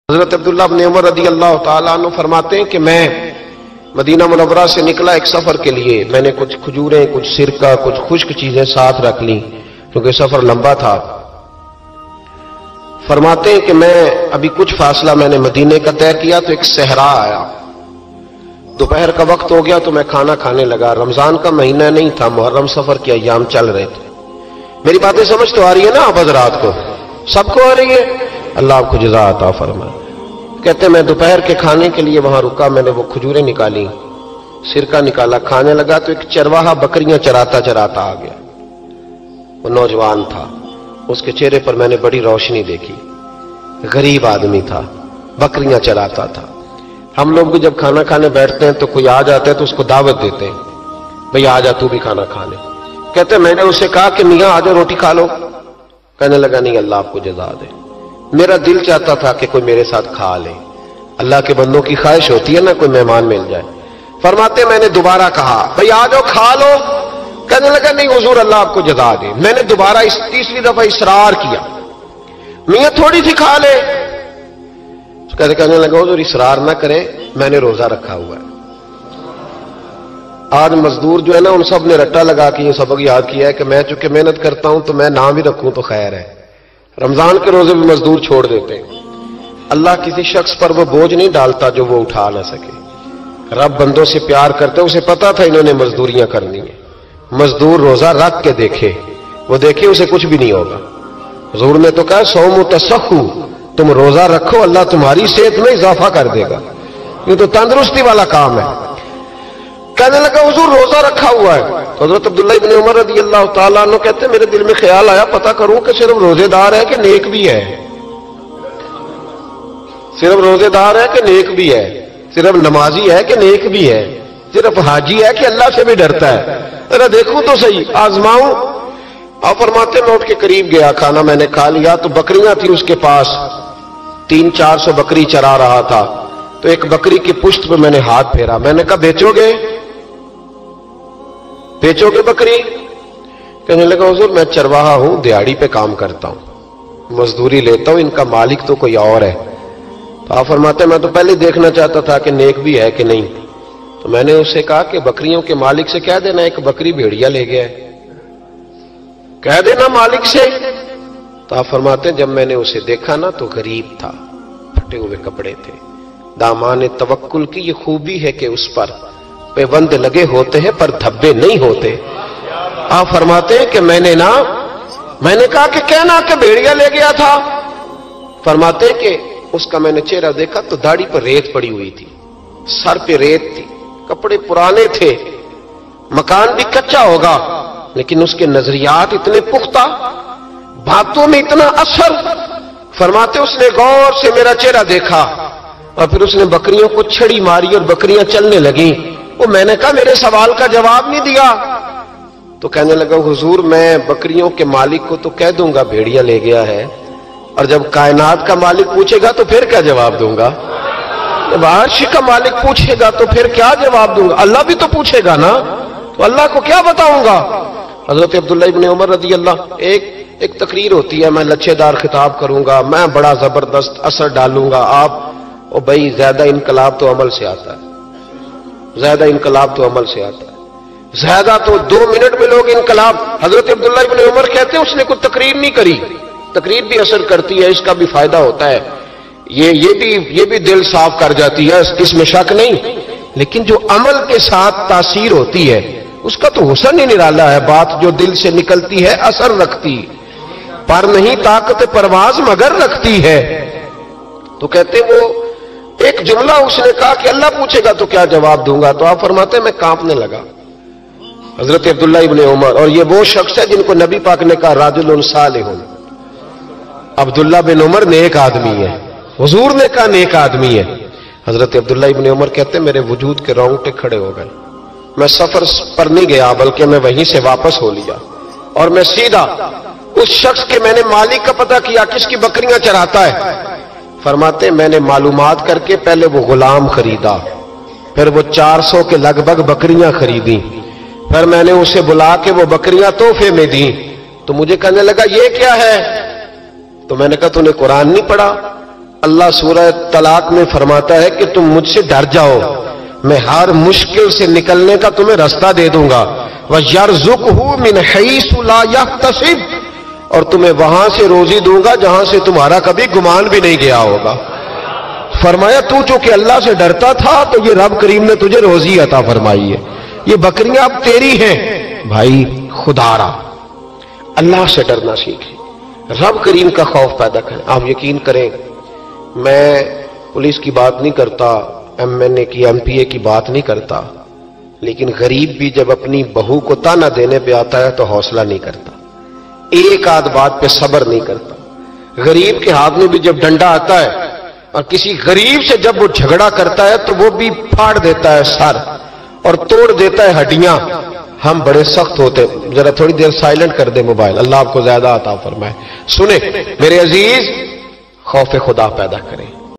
حضرت عبداللہ بن عمر رضی اللہ تعالیٰ عنہ فرماتے ہیں کہ میں مدینہ منورہ سے نکلا ایک سفر کے لیے. میں نے کچھ کھجوریں، کچھ سرکہ، کچھ خشک چیزیں ساتھ رکھ لیں کیونکہ سفر لمبا تھا. فرماتے ہیں کہ میں ابھی کچھ فاصلہ میں نے مدینے کا طے کیا تو ایک صحرا آیا. دوپہر کا وقت ہو گیا تو میں کھانا کھانے لگا. رمضان کا مہینہ نہیں تھا، محرم سفر کے ایام چل رہے تھے. میری باتیں سمجھ تو آ رہی ہے نا آپ حضرات کو؟ سب کو آ رہی ہے؟ اللہ آپ کو جزا عطا فرمائے. کہتے میں دوپہر کے کھانے کے لیے وہاں رکا. میں نے وہ کھجوریں نکالی، سرکہ نکالا، کھانے لگا تو ایک چرواہا بکریاں چراتا چراتا آ گیا. وہ نوجوان تھا، اس کے چہرے پر میں نے بڑی روشنی دیکھی. غریب آدمی تھا، بکریاں چراتا تھا. ہم لوگ بھی جب کھانا کھانے بیٹھتے ہیں تو کوئی آ جاتا ہے تو اس کو دعوت دیتے ہیں، بھئی آ جا تو بھی کھانا کھا لے. کہتے میں نے اسے کہا کہ میاں آ جا روٹی کھا لو. کہنے لگا نہیں، اللہ آپ کو جزا دے، میرا دل چاہتا تھا کہ کوئی میرے ساتھ کھا لے. اللہ کے بندوں کی خواہش ہوتی ہے نا کوئی مہمان مل جائے. فرماتے میں نے دوبارہ کہا بھئی آ جاؤ کھا لو. کہنے لگا نہیں حضور اللہ آپ کو جزا دے. میں نے دوبارہ تیسری دفعہ اصرار کیا، میاں تھوڑی سی کھا لے. کہنے لگا حضور اصرار نہ کریں، میں نے روزہ رکھا ہوا ہے. آج مزدور جو ہے نا ان سب نے رٹا لگا کے یہ سبق یاد کیا ہے کہ میں چونکہ محنت کرتا ہوں تو میں نہ بھی رکھوں تو خیر ہے. رمضان کے روزے بھی مزدور چھوڑ دیتے ہیں. اللہ کسی شخص پر وہ بوجھ نہیں ڈالتا جو وہ اٹھا نہ سکے. رب بندوں سے پیار کرتے، اسے پتا تھا انہوں نے مزدوریاں کرنی ہیں. مزدور روزہ رکھ کے دیکھے، وہ دیکھے اسے کچھ بھی نہیں ہوگا. حضور نے تو کہا صوم تصحو، تم روزہ رکھو اللہ تمہاری صحت میں اضافہ کر دے گا. یہ تو تندرستی والا کام ہے. کہنے لگا حضور روزہ رکھا ہوا ہے. تو حضرت عبداللہ بن عمر رضی اللہ تعالیٰ عنہ کہتے میرے دل میں خیال آیا پتہ کروں کہ صرف روزے دار ہے کہ نیک بھی ہے. صرف روزے دار ہے کہ نیک بھی ہے، صرف نمازی ہے کہ نیک بھی ہے، صرف حاجی ہے کہ اللہ سے بھی ڈرتا ہے. ذرا دیکھوں تو صحیح، آزماؤں. آپ فرماتے میں اٹھ کے قریب گیا، کھانا میں نے کھا لیا تو بکریاں تھیں اس کے پاس. 300-400 بکری چرا رہا تھا. تو ایک بکری کی پشت پہ میں نے ہاتھ پھیرا. میں نے کہا بیچو گے؟ بیچو گے بکری؟ کہنے لگا حضور میں چرواہا ہوں، دیہڑی پہ کام کرتا ہوں، مزدوری لیتا ہوں، ان کا مالک تو کوئی اور ہے. تو آپ فرماتے میں تو پہلے دیکھنا چاہتا تھا کہ نیک بھی ہے کہ نہیں. تو میں نے اسے کہا کہ بکریوں کے مالک سے کہہ دینا ایک بکری بھیڑیا لے گیا ہے، کہہ دینا مالک سے. تو آپ فرماتے جب میں نے اسے دیکھا نا تو غریب تھا، پھٹے ہوئے کپڑے تھے. دامان توکل کی یہ خوبی ہے کہ اس پر پیوند لگے ہوتے ہیں پر دھبے نہیں ہوتے. آپ فرماتے ہیں کہ میں نے کہا کہ کہنا کہ بھیڑیا لے گیا تھا. فرماتے ہیں کہ اس کا میں نے چہرہ دیکھا تو داڑھی پر ریت پڑی ہوئی تھی، سر پہ ریت تھی، کپڑے پرانے تھے، مکان بھی کچا ہوگا لیکن اس کے نظریات اتنے پختہ، باتوں میں اتنا اثر. فرماتے اس نے غور سے میرا چہرہ دیکھا اور پھر اس نے بکریوں کو چھڑی ماری اور بکریاں چلنے لگیں. وہ میں نے کہا میرے سوال کا جواب نہیں دیا. تو کہنے لگا حضور میں بکریوں کے مالک کو تو کہہ دوں گا بھیڑیا لے گیا ہے، اور جب کائنات کا مالک پوچھے گا تو پھر کیا جواب دوں گا؟ جب عرش کا مالک پوچھے گا تو پھر کیا جواب دوں گا؟ اللہ بھی تو پوچھے گا نا، تو اللہ کو کیا بتاؤں گا؟ حضرت عبداللہ ابن عمر رضی اللہ ایک تقریر ہوتی ہے، میں لچھے دار خطاب کروں گا، میں بڑا زبردست اثر ڈالوں گا. آپ او بھائی زیادہ انقلاب تو عمل سے آتا ہے، زیادہ انقلاب تو عمل سے آتا ہے، زیادہ تو 2 منٹ میں لوگ انقلاب. حضرت عبداللہ ابن عمر کہتے ہیں اس نے کوئی تقریر نہیں کری. تقریر بھی اثر کرتی ہے، اس کا بھی فائدہ ہوتا ہے، یہ بھی دل صاف کر جاتی ہے، اس میں شک نہیں. لیکن جو عمل کے ساتھ تاثیر ہوتی ہے اس کا تو حسن ہی نرالا ہے. بات جو دل سے نکلتی ہے اثر رکھتی، پر نہیں طاقت پرواز مگر رکھتی ہے. تو کہتے وہ ایک جملہ اس نے کہا کہ اللہ پوچھے گا تو کیا جواب دوں گا. تو آپ فرماتے میں کانپنے لگا. حضرت عبداللہ ابن عمر، اور یہ وہ شخص ہے جن کو نبی پاک نے کہا راجل صالح. عبداللہ بن عمر نیک آدمی ہے، حضور نے کہا نیک آدمی ہے. حضرت عبداللہ ابن عمر کہتے میرے وجود کے رونگٹے کھڑے ہو گئے. میں سفر پر نہیں گیا بلکہ میں وہیں سے واپس ہو لیا اور میں سیدھا اس شخص کے میں نے مالک کا پتہ کیا کس کی بکریاں چراتا ہے. فرماتے میں نے معلومات کر کے پہلے وہ غلام خریدا، پھر وہ 400 کے لگ بھگ بکریاں خریدیں، پھر میں نے اسے بلا کے وہ بکریاں تحفے میں دیں. تو مجھے کہنے لگا یہ کیا ہے؟ تو میں نے کہا تو نے قرآن نہیں پڑھا؟ اللہ سورہ طلاق میں فرماتا ہے کہ تم مجھ سے ڈر جاؤ، میں ہر مشکل سے نکلنے کا تمہیں راستہ دے دوں گا، وَيَرْزُقْهُ مِنْ حَيْثُ لَا يَحْتَسِبُ، اور تمہیں وہاں سے روزی دوں گا جہاں سے تمہارا کبھی گمان بھی نہیں گیا ہوگا۔ فرمایا تو چونکہ اللہ سے ڈرتا تھا تو یہ رب کریم نے تجھے روزی عطا فرمائی ہے، یہ بکریاں اب تیری ہیں۔ بھائی خدا را اللہ سے ڈرنا سیکھیں، رب کریم کا خوف پیدا کریں۔ آپ یقین کریں، میں پولیس کی بات نہیں کرتا، ایم این اے کی، ایم پی اے کی بات نہیں کرتا، لیکن غریب بھی جب اپنی بہو کو تانا دینے پہ آتا ہے تو حوصلہ نہیں کرتا، ایک آدھ بات پہ صبر نہیں کرتا۔ غریب کے ہاتھ میں بھی جب ڈنڈا آتا ہے اور کسی غریب سے جب وہ جھگڑا کرتا ہے تو وہ بھی پھاڑ دیتا ہے سر اور توڑ دیتا ہے ہڈیاں۔ ہم بڑے سخت ہوتے، ذرا تھوڑی دیر سائلنٹ کر دے موبائل، اللہ آپ کو زیادہ عطا فرمائے۔ سنیں میرے عزیز، خوف خدا پیدا کریں۔